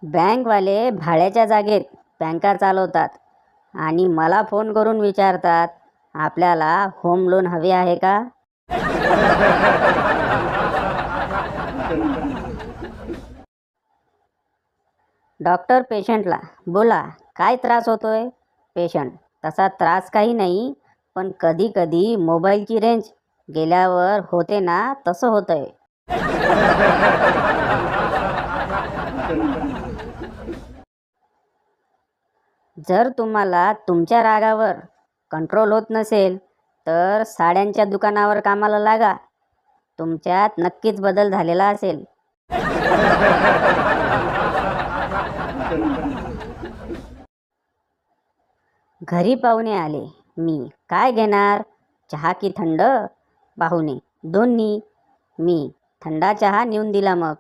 बँकवाले भाड्याच्या जागेत बँका चालवतात आणि मला फोन करून विचारतात, आपल्याला होम लोन हवे आहे का? डॉक्टर पेशंटला, बोला काय त्रास होतोय? पेशंट, तसा त्रास काही नाही, पण कधी कधी मोबाईलची रेंज गेल्यावर होते ना, तसं होतंय. जर तुम्हाला तुमच्या रागावर कंट्रोल होत नसेल तर साड्यांच्या दुकानावर कामाला लागा. तुमच्यात नक्कीच बदल झालेला असेल. घरी पाहुणे आले, मी काय घेणार? चहा की थंड? पाहुणे, दोन्ही. मी थंडा चहा नेऊन दिला मग.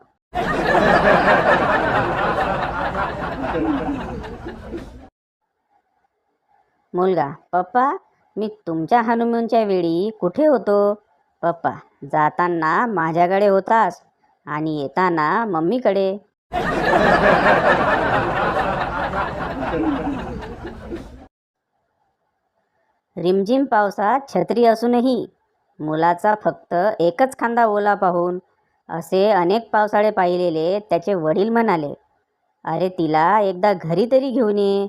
मुलगा, पप्पा मी तुमच्या हनुमूनच्या वेळी कुठे होतो? पप्पा, जाताना माझ्याकडे होतास आणि येताना मम्मीकडे. रिमझिम पावसात छत्री असूनही मुलाचा फक्त एकच खांदा ओला पाहून असे अनेक पावसाळे पाहिलेले त्याचे वडील म्हणाले, अरे तिला एकदा घरी तरी घेऊन ये.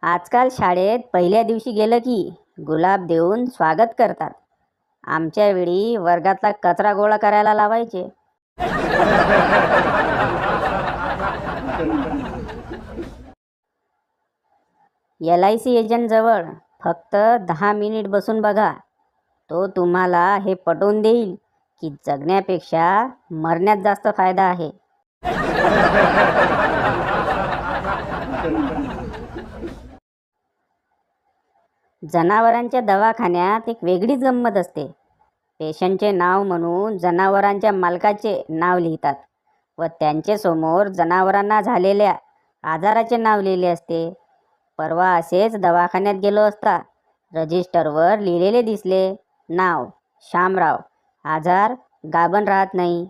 आजकाल शाळेत पहिल्या दिवशी गेलं की गुलाब देऊन स्वागत करतात. आमच्या वेळी वर्गातला कचरा गोळा करायला लावायचे. LIC एजंटजवळ फक्त 10 मिनिट बसून बघा. तो तुम्हाला हे पटवून देईल की जगण्यापेक्षा मरण्यात जास्त फायदा आहे. जनावरांच्या दवाखान्यात एक वेगळीच गंमत असते. पेशंटचे नाव म्हणून जनावरांच्या मालकाचे नाव लिहितात व त्यांच्यासमोर जनावरांना झालेल्या आजाराचे नाव लिहिले असते. परवा असेच दवाखान्यात गेलो असता रजिस्टरवर लिहिलेले दिसले, नाव शामराव, आजार गाभण राहत नाही.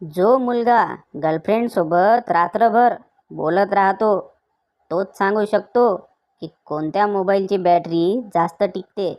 जो मुलगा गर्लफ्रेंडसोबत रात्रभर बोलत राहतो तोच सांगू शकतो की कोणत्या मोबाईलची बॅटरी जास्त टिकते.